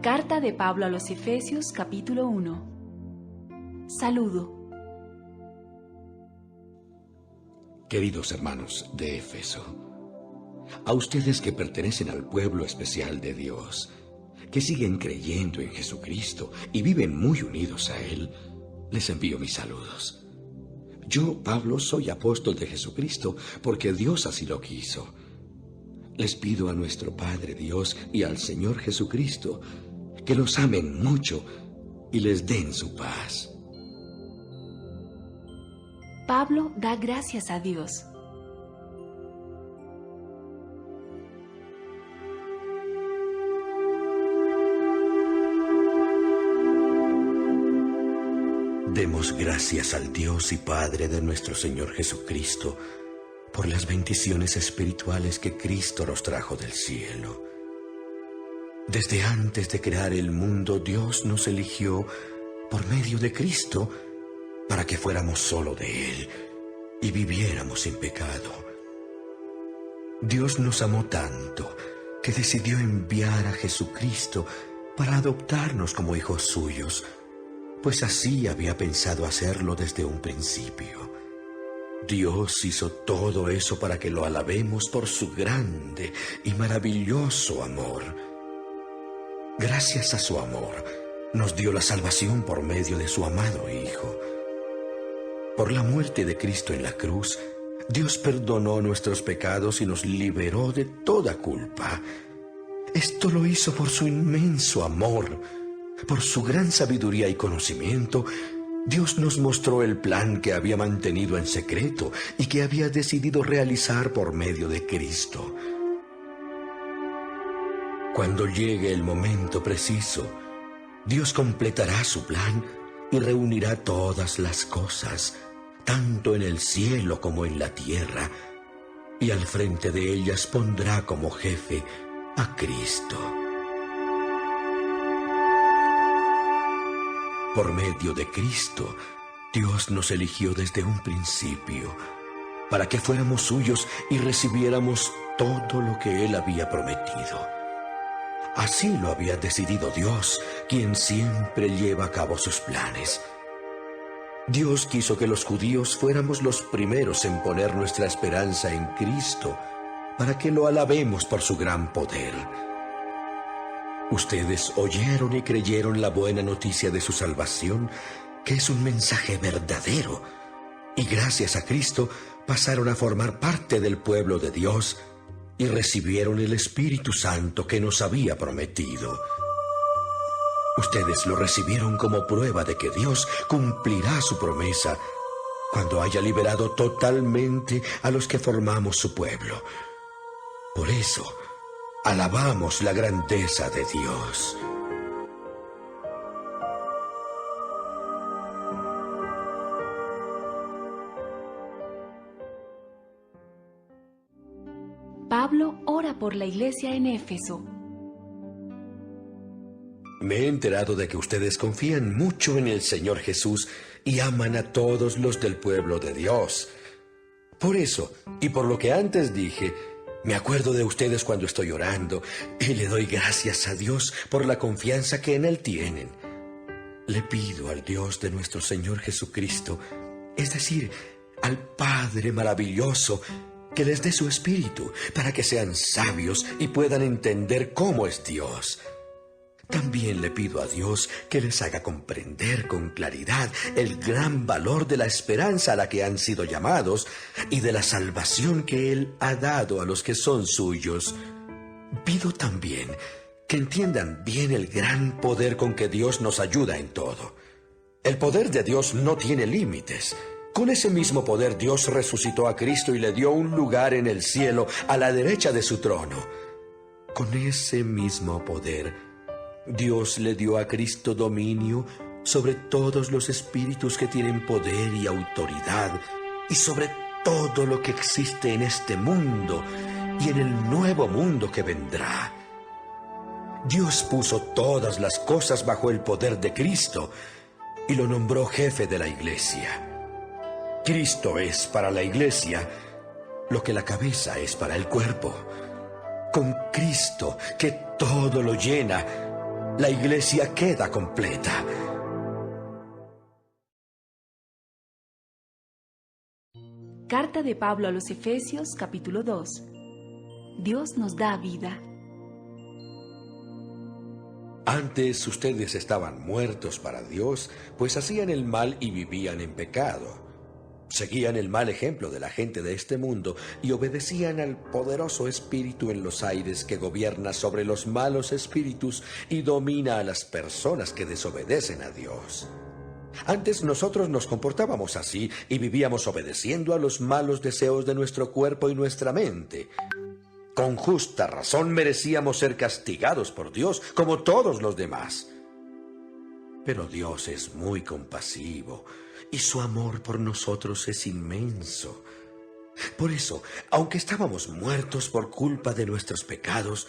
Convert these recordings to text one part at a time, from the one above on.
Carta de Pablo a los Efesios, capítulo 1. Saludo. Queridos hermanos de Éfeso, a ustedes que pertenecen al pueblo especial de Dios, que siguen creyendo en Jesucristo y viven muy unidos a Él, les envío mis saludos. Yo, Pablo, soy apóstol de Jesucristo porque Dios así lo quiso. Les pido a nuestro Padre Dios y al Señor Jesucristo que los amen mucho y les den su paz. Pablo da gracias a Dios. Demos gracias al Dios y Padre de nuestro Señor Jesucristo por las bendiciones espirituales que Cristo nos trajo del cielo. Desde antes de crear el mundo, Dios nos eligió por medio de Cristo para que fuéramos solo de Él y viviéramos sin pecado. Dios nos amó tanto que decidió enviar a Jesucristo para adoptarnos como hijos suyos, pues así había pensado hacerlo desde un principio. Dios hizo todo eso para que lo alabemos por su grande y maravilloso amor. Gracias a su amor, nos dio la salvación por medio de su amado Hijo. Por la muerte de Cristo en la cruz, Dios perdonó nuestros pecados y nos liberó de toda culpa. Esto lo hizo por su inmenso amor. Por su gran sabiduría y conocimiento, Dios nos mostró el plan que había mantenido en secreto y que había decidido realizar por medio de Cristo. Cuando llegue el momento preciso, Dios completará su plan y reunirá todas las cosas, tanto en el cielo como en la tierra, y al frente de ellas pondrá como jefe a Cristo. Por medio de Cristo, Dios nos eligió desde un principio para que fuéramos suyos y recibiéramos todo lo que Él había prometido. Así lo había decidido Dios, quien siempre lleva a cabo sus planes. Dios quiso que los judíos fuéramos los primeros en poner nuestra esperanza en Cristo, para que lo alabemos por su gran poder. Ustedes oyeron y creyeron la buena noticia de su salvación, que es un mensaje verdadero, y gracias a Cristo pasaron a formar parte del pueblo de Dios y recibieron el Espíritu Santo que nos había prometido. Ustedes lo recibieron como prueba de que Dios cumplirá su promesa cuando haya liberado totalmente a los que formamos su pueblo. Por eso, alabamos la grandeza de Dios. Pablo ora por la iglesia en Éfeso. Me he enterado de que ustedes confían mucho en el Señor Jesús y aman a todos los del pueblo de Dios. Por eso, y por lo que antes dije, me acuerdo de ustedes cuando estoy orando y le doy gracias a Dios por la confianza que en Él tienen. Le pido al Dios de nuestro Señor Jesucristo, es decir, al Padre maravilloso, que les dé su espíritu para que sean sabios y puedan entender cómo es Dios. También le pido a Dios que les haga comprender con claridad el gran valor de la esperanza a la que han sido llamados y de la salvación que Él ha dado a los que son suyos. Pido también que entiendan bien el gran poder con que Dios nos ayuda en todo. El poder de Dios no tiene límites. Con ese mismo poder Dios resucitó a Cristo y le dio un lugar en el cielo a la derecha de su trono. Con ese mismo poder, Dios le dio a Cristo dominio sobre todos los espíritus que tienen poder y autoridad y sobre todo lo que existe en este mundo y en el nuevo mundo que vendrá. Dios puso todas las cosas bajo el poder de Cristo y lo nombró jefe de la iglesia. Cristo es para la iglesia lo que la cabeza es para el cuerpo. Con Cristo, que todo lo llena, la iglesia queda completa. Carta de Pablo a los Efesios, capítulo 2. Dios nos da vida. Antes ustedes estaban muertos para Dios, pues hacían el mal y vivían en pecado. Seguían el mal ejemplo de la gente de este mundo y obedecían al poderoso espíritu en los aires que gobierna sobre los malos espíritus y domina a las personas que desobedecen a Dios. Antes nosotros nos comportábamos así y vivíamos obedeciendo a los malos deseos de nuestro cuerpo y nuestra mente. Con justa razón merecíamos ser castigados por Dios como todos los demás. Pero Dios es muy compasivo y su amor por nosotros es inmenso. Por eso, aunque estábamos muertos por culpa de nuestros pecados,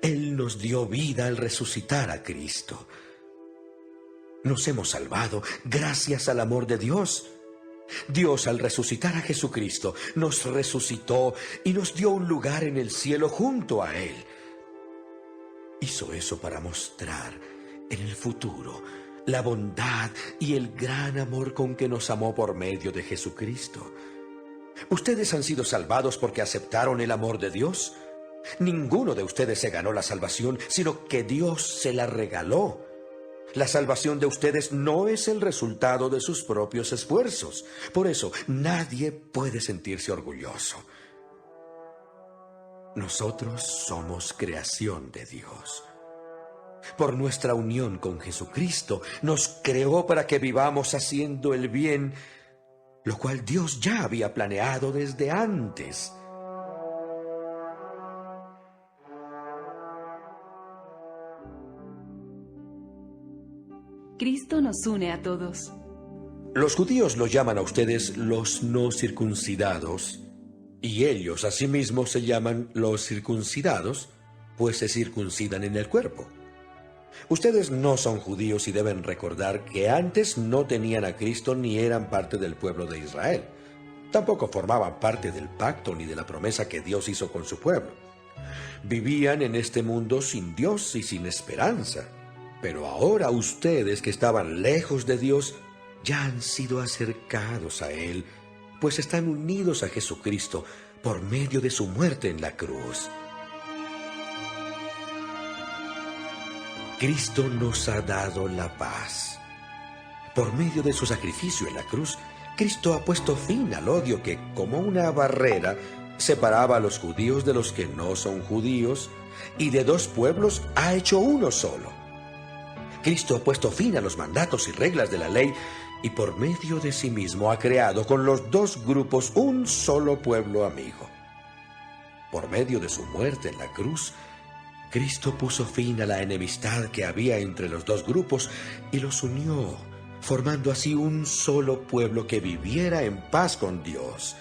Él nos dio vida al resucitar a Cristo. Nos hemos salvado gracias al amor de Dios. Dios, al resucitar a Jesucristo, nos resucitó y nos dio un lugar en el cielo junto a Él. Hizo eso para mostrar en el futuro la bondad y el gran amor con que nos amó por medio de Jesucristo. ¿Ustedes han sido salvados porque aceptaron el amor de Dios? Ninguno de ustedes se ganó la salvación, sino que Dios se la regaló. La salvación de ustedes no es el resultado de sus propios esfuerzos. Por eso, nadie puede sentirse orgulloso. Nosotros somos creación de Dios. Por nuestra unión con Jesucristo, nos creó para que vivamos haciendo el bien, lo cual Dios ya había planeado desde antes. Cristo nos une a todos. Los judíos los llaman a ustedes los no circuncidados, y ellos asimismo se llaman los circuncidados, pues se circuncidan en el cuerpo. Ustedes no son judíos y deben recordar que antes no tenían a Cristo ni eran parte del pueblo de Israel. Tampoco formaban parte del pacto ni de la promesa que Dios hizo con su pueblo. Vivían en este mundo sin Dios y sin esperanza. Pero ahora ustedes que estaban lejos de Dios ya han sido acercados a Él, pues están unidos a Jesucristo por medio de su muerte en la cruz. Cristo nos ha dado la paz. Por medio de su sacrificio en la cruz, Cristo ha puesto fin al odio que, como una barrera, separaba a los judíos de los que no son judíos, y de dos pueblos ha hecho uno solo. Cristo ha puesto fin a los mandatos y reglas de la ley y por medio de sí mismo ha creado con los dos grupos un solo pueblo amigo. Por medio de su muerte en la cruz, Cristo puso fin a la enemistad que había entre los dos grupos y los unió, formando así un solo pueblo que viviera en paz con Dios.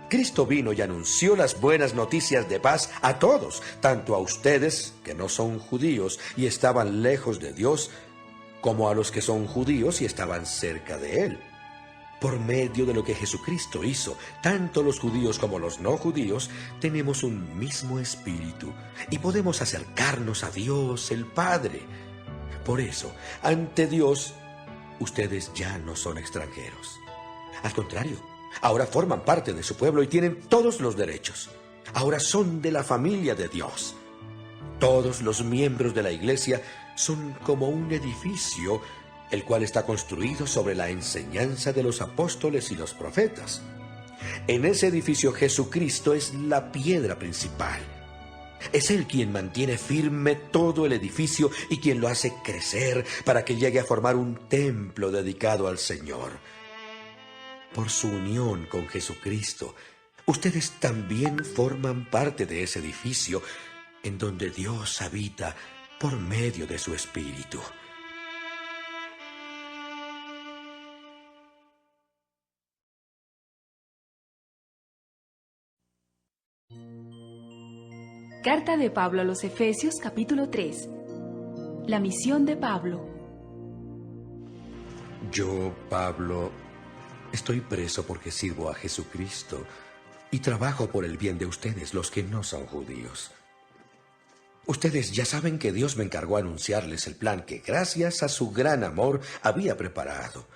Cristo vino y anunció las buenas noticias de paz a todos, tanto a ustedes, que no son judíos y estaban lejos de Dios, como a los que son judíos y estaban cerca de Él. Por medio de lo que Jesucristo hizo, tanto los judíos como los no judíos tenemos un mismo espíritu y podemos acercarnos a Dios el Padre. Por eso, ante Dios, ustedes ya no son extranjeros. Al contrario, ahora forman parte de su pueblo y tienen todos los derechos. Ahora son de la familia de Dios. Todos los miembros de la iglesia son como un edificio, el cual está construido sobre la enseñanza de los apóstoles y los profetas. En ese edificio Jesucristo es la piedra principal. Es Él quien mantiene firme todo el edificio y quien lo hace crecer para que llegue a formar un templo dedicado al Señor. Por su unión con Jesucristo, ustedes también forman parte de ese edificio en donde Dios habita por medio de su Espíritu. Carta de Pablo a los Efesios, capítulo 3. La misión de Pablo. Yo, Pablo, estoy preso porque sirvo a Jesucristo y trabajo por el bien de ustedes, los que no son judíos. Ustedes ya saben que Dios me encargó anunciarles el plan que, gracias a su gran amor, había preparado.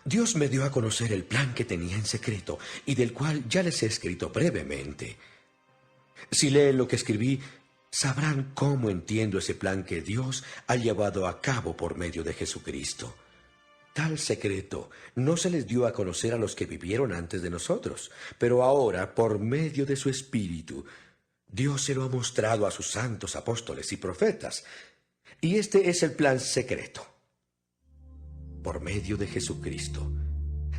Dios me dio a conocer el plan que tenía en secreto y del cual ya les he escrito brevemente. Si leen lo que escribí, sabrán cómo entiendo ese plan que Dios ha llevado a cabo por medio de Jesucristo. Tal secreto no se les dio a conocer a los que vivieron antes de nosotros, pero ahora, por medio de su Espíritu, Dios se lo ha mostrado a sus santos apóstoles y profetas. Y este es el plan secreto. Por medio de Jesucristo,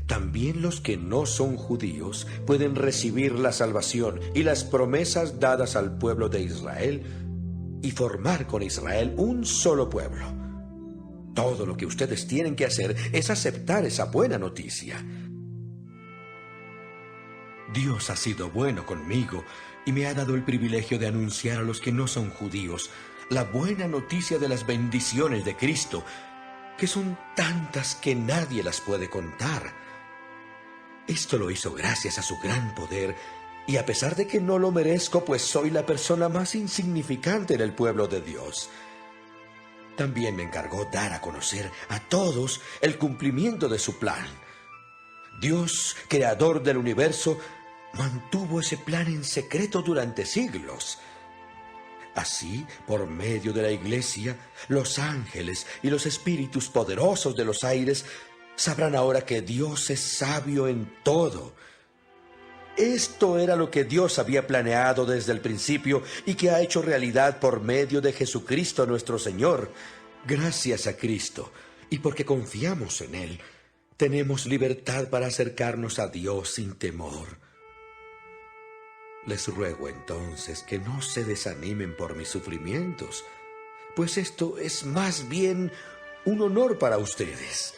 también los que no son judíos pueden recibir la salvación y las promesas dadas al pueblo de Israel y formar con Israel un solo pueblo. Todo lo que ustedes tienen que hacer es aceptar esa buena noticia. Dios ha sido bueno conmigo y me ha dado el privilegio de anunciar a los que no son judíos la buena noticia de las bendiciones de Cristo, que son tantas que nadie las puede contar. Esto lo hizo gracias a su gran poder, y a pesar de que no lo merezco, pues soy la persona más insignificante en el pueblo de Dios. También me encargó dar a conocer a todos el cumplimiento de su plan. Dios, creador del universo, mantuvo ese plan en secreto durante siglos. Así, por medio de la Iglesia, los ángeles y los espíritus poderosos de los aires sabrán ahora que Dios es sabio en todo. Esto era lo que Dios había planeado desde el principio y que ha hecho realidad por medio de Jesucristo nuestro Señor. Gracias a Cristo, y porque confiamos en Él, tenemos libertad para acercarnos a Dios sin temor. Les ruego entonces que no se desanimen por mis sufrimientos, pues esto es más bien un honor para ustedes.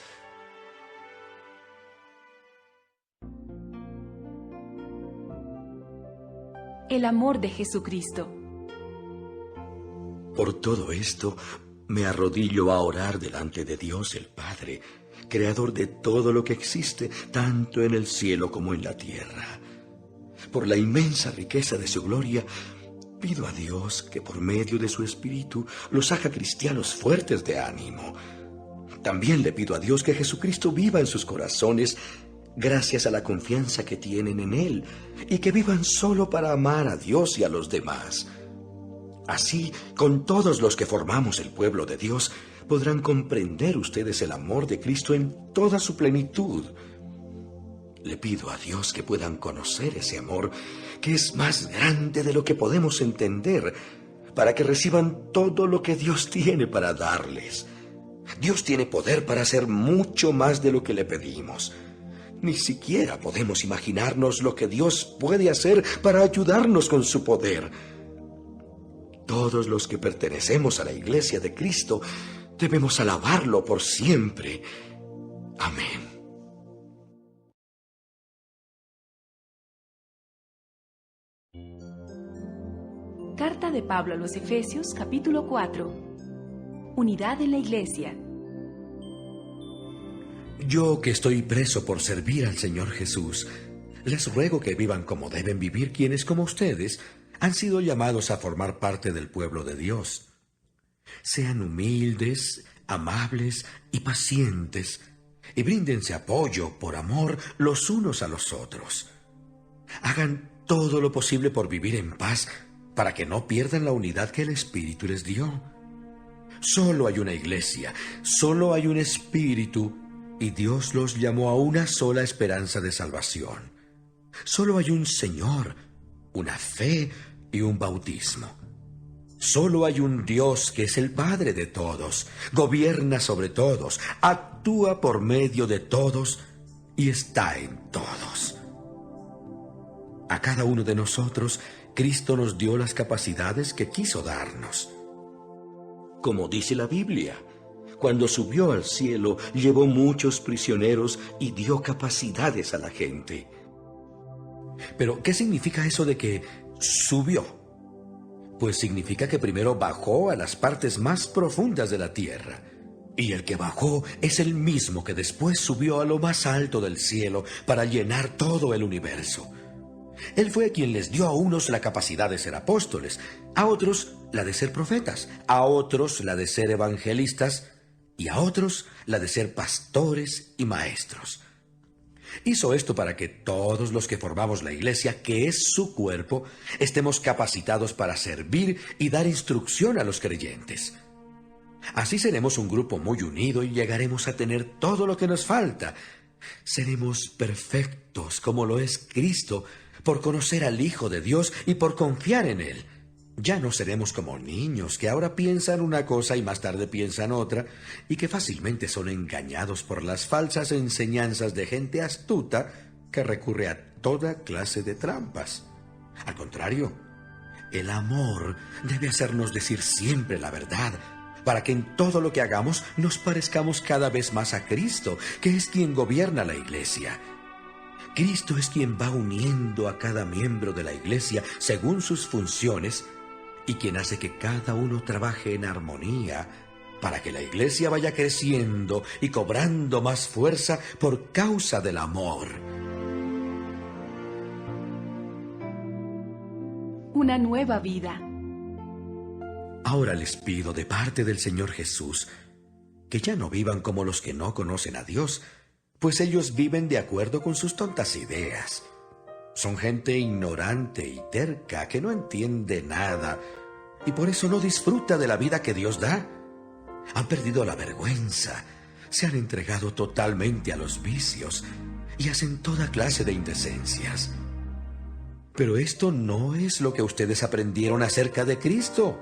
El amor de Jesucristo. Por todo esto, me arrodillo a orar delante de Dios el Padre, creador de todo lo que existe, tanto en el cielo como en la tierra. Por la inmensa riqueza de su gloria, pido a Dios que por medio de su Espíritu los haga cristianos fuertes de ánimo. También le pido a Dios que Jesucristo viva en sus corazones gracias a la confianza que tienen en Él, y que vivan solo para amar a Dios y a los demás. Así, con todos los que formamos el pueblo de Dios, podrán comprender ustedes el amor de Cristo en toda su plenitud. Le pido a Dios que puedan conocer ese amor, que es más grande de lo que podemos entender, para que reciban todo lo que Dios tiene para darles. Dios tiene poder para hacer mucho más de lo que le pedimos. Ni siquiera podemos imaginarnos lo que Dios puede hacer para ayudarnos con su poder. Todos los que pertenecemos a la Iglesia de Cristo debemos alabarlo por siempre. Amén. Carta de Pablo a los Efesios, capítulo 4. Unidad en la Iglesia. Yo, que estoy preso por servir al Señor Jesús, les ruego que vivan como deben vivir quienes, como ustedes, han sido llamados a formar parte del pueblo de Dios. Sean humildes, amables y pacientes, y bríndense apoyo por amor los unos a los otros. Hagan todo lo posible por vivir en paz, para que no pierdan la unidad que el Espíritu les dio. Solo hay una iglesia, solo hay un Espíritu, y Dios los llamó a una sola esperanza de salvación. Solo hay un Señor, una fe y un bautismo. Solo hay un Dios que es el Padre de todos, gobierna sobre todos, actúa por medio de todos y está en todos. A cada uno de nosotros, Cristo nos dio las capacidades que quiso darnos. Como dice la Biblia, cuando subió al cielo, llevó muchos prisioneros y dio capacidades a la gente. Pero, ¿qué significa eso de que subió? Pues significa que primero bajó a las partes más profundas de la tierra. Y el que bajó es el mismo que después subió a lo más alto del cielo para llenar todo el universo. Él fue quien les dio a unos la capacidad de ser apóstoles, a otros la de ser profetas, a otros la de ser evangelistas y a otros la de ser pastores y maestros. Hizo esto para que todos los que formamos la iglesia, que es su cuerpo, estemos capacitados para servir y dar instrucción a los creyentes. Así seremos un grupo muy unido y llegaremos a tener todo lo que nos falta. Seremos perfectos como lo es Cristo, por conocer al Hijo de Dios y por confiar en Él. Ya no seremos como niños que ahora piensan una cosa y más tarde piensan otra, y que fácilmente son engañados por las falsas enseñanzas de gente astuta que recurre a toda clase de trampas. Al contrario, el amor debe hacernos decir siempre la verdad, para que en todo lo que hagamos nos parezcamos cada vez más a Cristo, que es quien gobierna la iglesia. Cristo es quien va uniendo a cada miembro de la iglesia según sus funciones y quien hace que cada uno trabaje en armonía para que la iglesia vaya creciendo y cobrando más fuerza por causa del amor. Una nueva vida. Ahora les pido de parte del Señor Jesús que ya no vivan como los que no conocen a Dios, pues ellos viven de acuerdo con sus tontas ideas. Son gente ignorante y terca que no entiende nada y por eso no disfruta de la vida que Dios da. Han perdido la vergüenza, se han entregado totalmente a los vicios y hacen toda clase de indecencias. Pero esto no es lo que ustedes aprendieron acerca de Cristo,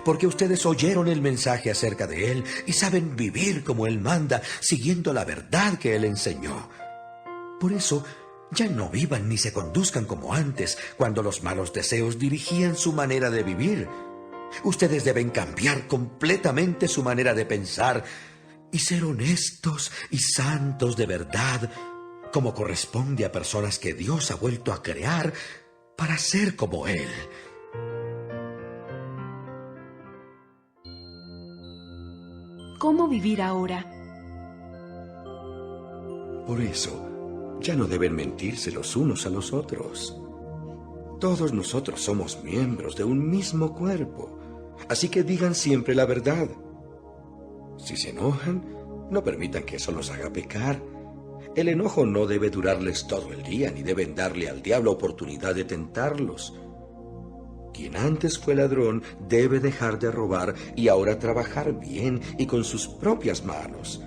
porque ustedes oyeron el mensaje acerca de Él y saben vivir como Él manda, siguiendo la verdad que Él enseñó. Por eso, ya no vivan ni se conduzcan como antes, cuando los malos deseos dirigían su manera de vivir. Ustedes deben cambiar completamente su manera de pensar y ser honestos y santos de verdad, como corresponde a personas que Dios ha vuelto a crear para ser como Él. ¿Cómo vivir ahora? Por eso, ya no deben mentirse los unos a los otros. Todos nosotros somos miembros de un mismo cuerpo, así que digan siempre la verdad. Si se enojan, no permitan que eso los haga pecar. El enojo no debe durarles todo el día, ni deben darle al diablo oportunidad de tentarlos. Quien antes fue ladrón debe dejar de robar y ahora trabajar bien y con sus propias manos.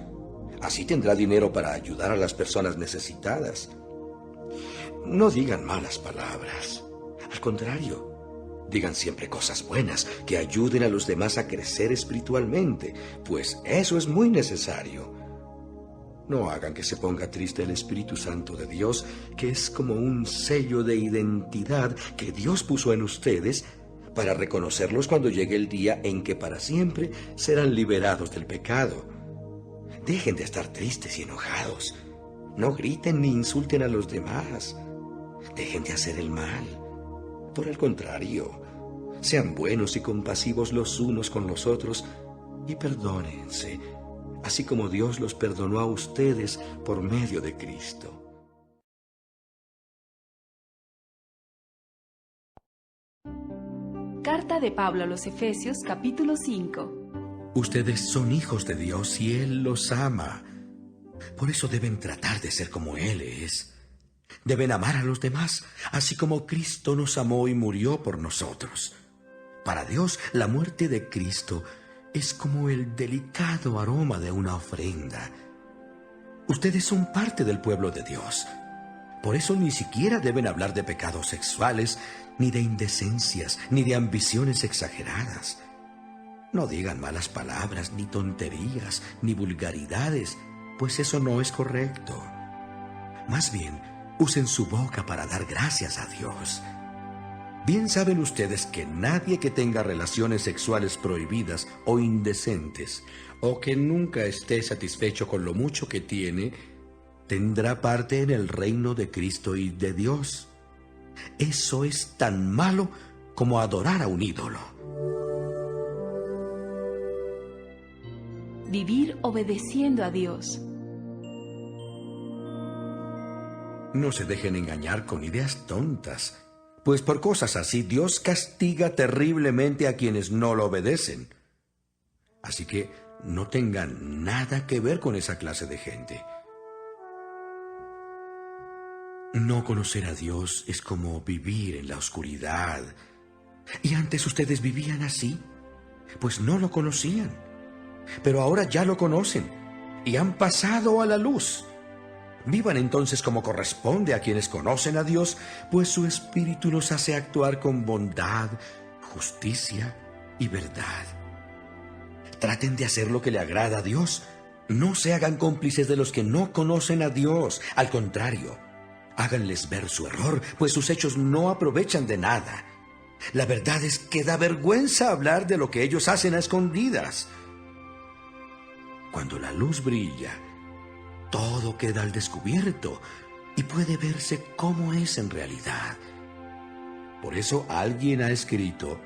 Así tendrá dinero para ayudar a las personas necesitadas. No digan malas palabras. Al contrario, digan siempre cosas buenas que ayuden a los demás a crecer espiritualmente, pues eso es muy necesario. No hagan que se ponga triste el Espíritu Santo de Dios, que es como un sello de identidad que Dios puso en ustedes para reconocerlos cuando llegue el día en que para siempre serán liberados del pecado. Dejen de estar tristes y enojados. No griten ni insulten a los demás. Dejen de hacer el mal. Por el contrario, sean buenos y compasivos los unos con los otros y perdónense, así como Dios los perdonó a ustedes por medio de Cristo. Carta de Pablo a los Efesios, capítulo 5. Ustedes son hijos de Dios y Él los ama. Por eso deben tratar de ser como Él es. Deben amar a los demás, así como Cristo nos amó y murió por nosotros. Para Dios, la muerte de Cristo es como el delicado aroma de una ofrenda. Ustedes son parte del pueblo de Dios. Por eso ni siquiera deben hablar de pecados sexuales, ni de indecencias, ni de ambiciones exageradas. No digan malas palabras, ni tonterías, ni vulgaridades, pues eso no es correcto. Más bien, usen su boca para dar gracias a Dios. Bien saben ustedes que nadie que tenga relaciones sexuales prohibidas o indecentes, o que nunca esté satisfecho con lo mucho que tiene, tendrá parte en el reino de Cristo y de Dios. Eso es tan malo como adorar a un ídolo. Vivir obedeciendo a Dios. No se dejen engañar con ideas tontas, pues por cosas así Dios castiga terriblemente a quienes no lo obedecen. Así que no tengan nada que ver con esa clase de gente. No conocer a Dios es como vivir en la oscuridad. Y antes ustedes vivían así, pues no lo conocían. Pero ahora ya lo conocen y han pasado a la luz. Vivan entonces como corresponde a quienes conocen a Dios, pues su Espíritu los hace actuar con bondad, justicia y verdad. Traten de hacer lo que le agrada a Dios. No se hagan cómplices de los que no conocen a Dios. Al contrario, háganles ver su error, pues sus hechos no aprovechan de nada. La verdad es que da vergüenza hablar de lo que ellos hacen a escondidas. Cuando la luz brilla, todo queda al descubierto y puede verse cómo es en realidad. Por eso alguien ha escrito: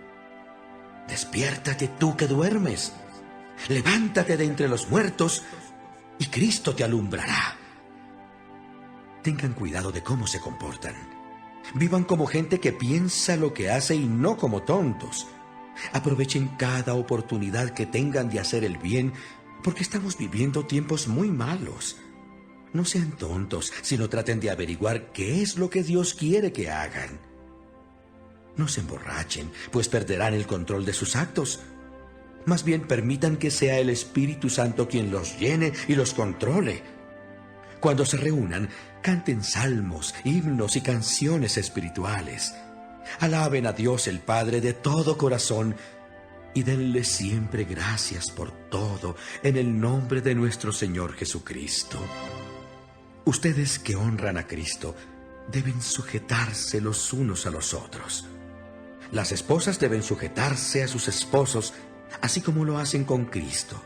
despiértate tú que duermes, levántate de entre los muertos y Cristo te alumbrará. Tengan cuidado de cómo se comportan. Vivan como gente que piensa lo que hace y no como tontos. Aprovechen cada oportunidad que tengan de hacer el bien, porque estamos viviendo tiempos muy malos. No sean tontos, sino traten de averiguar qué es lo que Dios quiere que hagan. No se emborrachen, pues perderán el control de sus actos. Más bien permitan que sea el Espíritu Santo quien los llene y los controle. Cuando se reúnan, canten salmos, himnos y canciones espirituales. Alaben a Dios el Padre de todo corazón y denle siempre gracias por todo en el nombre de nuestro Señor Jesucristo. Ustedes que honran a Cristo deben sujetarse los unos a los otros. Las esposas deben sujetarse a sus esposos, así como lo hacen con Cristo.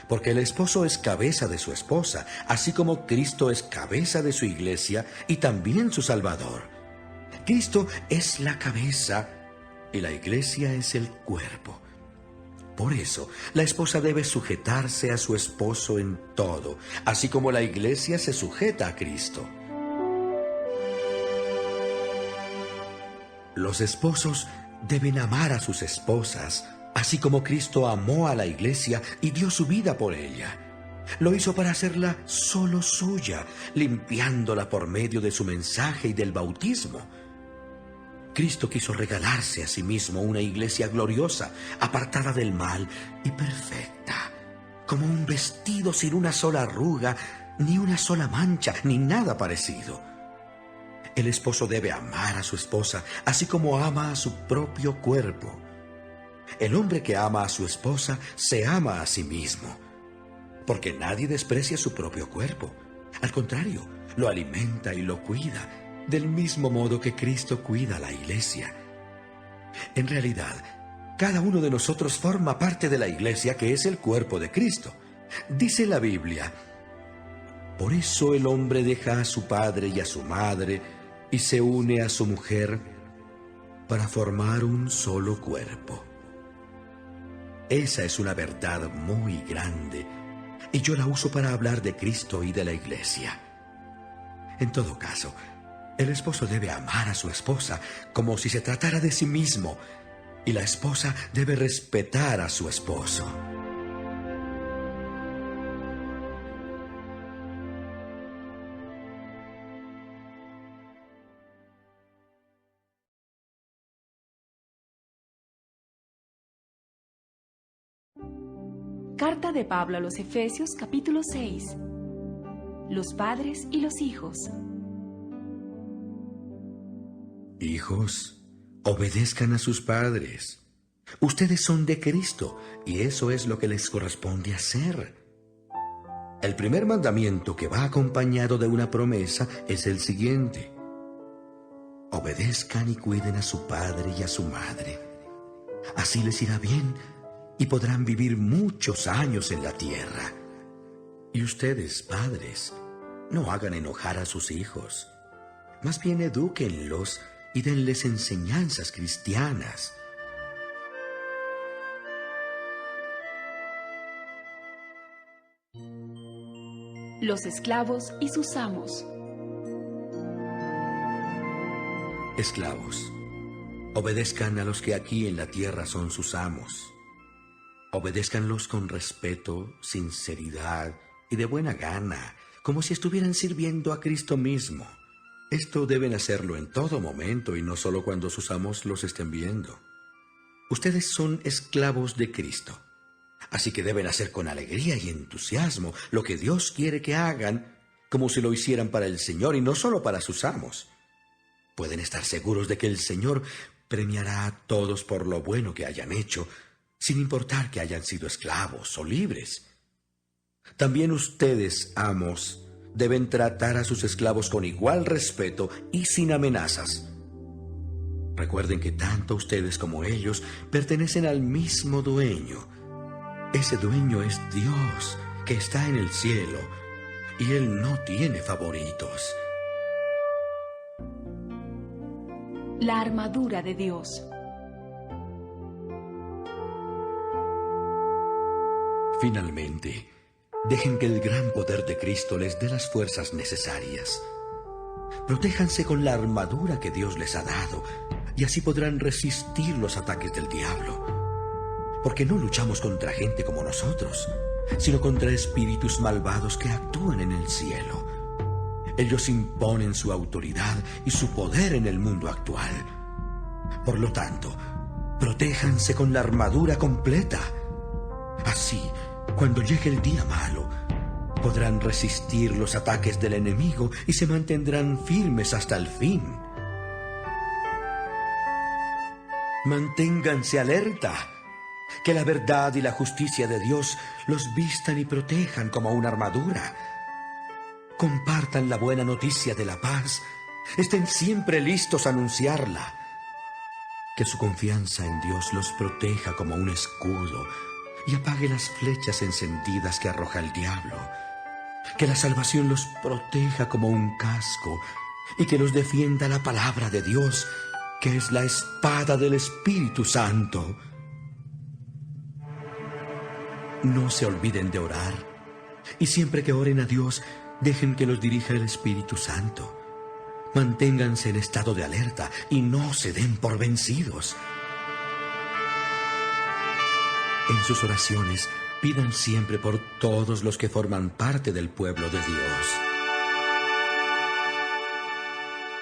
Porque el esposo es cabeza de su esposa, así como Cristo es cabeza de su iglesia y también su Salvador. Cristo es la cabeza y la iglesia es el cuerpo. Por eso, la esposa debe sujetarse a su esposo en todo, así como la iglesia se sujeta a Cristo. Los esposos deben amar a sus esposas, así como Cristo amó a la iglesia y dio su vida por ella. Lo hizo para hacerla solo suya, limpiándola por medio de su mensaje y del bautismo. Cristo quiso regalarse a sí mismo una iglesia gloriosa, apartada del mal y perfecta, como un vestido sin una sola arruga, ni una sola mancha, ni nada parecido. El esposo debe amar a su esposa, así como ama a su propio cuerpo. El hombre que ama a su esposa se ama a sí mismo, porque nadie desprecia su propio cuerpo. Al contrario, lo alimenta y lo cuida, del mismo modo que Cristo cuida a la iglesia. En realidad, cada uno de nosotros forma parte de la iglesia, que es el cuerpo de Cristo. Dice la Biblia: por eso el hombre deja a su padre y a su madre y se une a su mujer para formar un solo cuerpo. Esa es una verdad muy grande y yo la uso para hablar de Cristo y de la iglesia. En todo caso, el esposo debe amar a su esposa como si se tratara de sí mismo, y la esposa debe respetar a su esposo. Carta de Pablo a los Efesios, capítulo 6. Los padres y los hijos. Hijos, obedezcan a sus padres. Ustedes son de Cristo y eso es lo que les corresponde hacer. El primer mandamiento, que va acompañado de una promesa, es el siguiente: obedezcan y cuiden a su padre y a su madre. Así les irá bien y podrán vivir muchos años en la tierra. Y ustedes, padres, no hagan enojar a sus hijos. Más bien edúquenlos y denles enseñanzas cristianas. Los esclavos y sus amos. Esclavos, obedezcan a los que aquí en la tierra son sus amos. Obedézcanlos con respeto, sinceridad y de buena gana, como si estuvieran sirviendo a Cristo mismo. Esto deben hacerlo en todo momento y no solo cuando sus amos los estén viendo. Ustedes son esclavos de Cristo, así que deben hacer con alegría y entusiasmo lo que Dios quiere que hagan, como si lo hicieran para el Señor y no solo para sus amos. Pueden estar seguros de que el Señor premiará a todos por lo bueno que hayan hecho, sin importar que hayan sido esclavos o libres. También ustedes, amos, deben tratar a sus esclavos con igual respeto y sin amenazas. Recuerden que tanto ustedes como ellos pertenecen al mismo dueño. Ese dueño es Dios, que está en el cielo, y Él no tiene favoritos. La armadura de Dios. Finalmente, dejen que el gran poder de Cristo les dé las fuerzas necesarias. Protéjanse con la armadura que Dios les ha dado, y así podrán resistir los ataques del diablo. Porque no luchamos contra gente como nosotros, sino contra espíritus malvados que actúan en el cielo. Ellos imponen su autoridad y su poder en el mundo actual. Por lo tanto, protéjanse con la armadura completa. Así, cuando llegue el día malo, podrán resistir los ataques del enemigo y se mantendrán firmes hasta el fin. Manténganse alerta. Que la verdad y la justicia de Dios los vistan y protejan como una armadura. Compartan la buena noticia de la paz. Estén siempre listos a anunciarla. Que su confianza en Dios los proteja como un escudo y apague las flechas encendidas que arroja el diablo. Que la salvación los proteja como un casco y que los defienda la palabra de Dios, que es la espada del Espíritu Santo. No se olviden de orar, y siempre que oren a Dios, dejen que los dirija el Espíritu Santo. Manténganse en estado de alerta y no se den por vencidos. En sus oraciones, pidan siempre por todos los que forman parte del pueblo de Dios.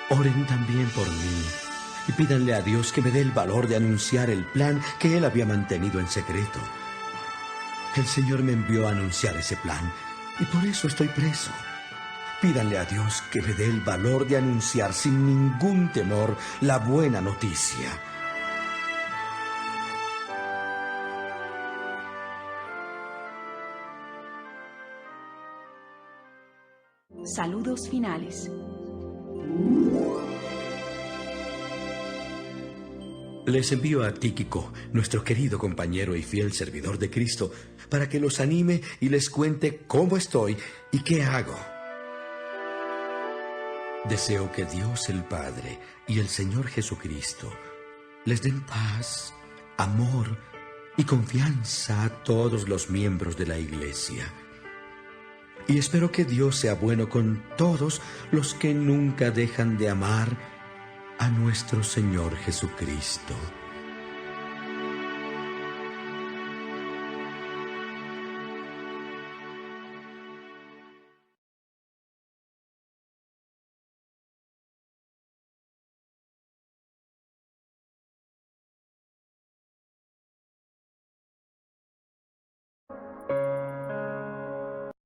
Oren también por mí y pídanle a Dios que me dé el valor de anunciar el plan que Él había mantenido en secreto. El Señor me envió a anunciar ese plan y por eso estoy preso. Pídanle a Dios que me dé el valor de anunciar sin ningún temor la buena noticia. Saludos finales. Les envío a Tíquico, nuestro querido compañero y fiel servidor de Cristo, para que los anime y les cuente cómo estoy y qué hago. Deseo que Dios el Padre y el Señor Jesucristo les den paz, amor y confianza a todos los miembros de la Iglesia. Y espero que Dios sea bueno con todos los que nunca dejan de amar a nuestro Señor Jesucristo.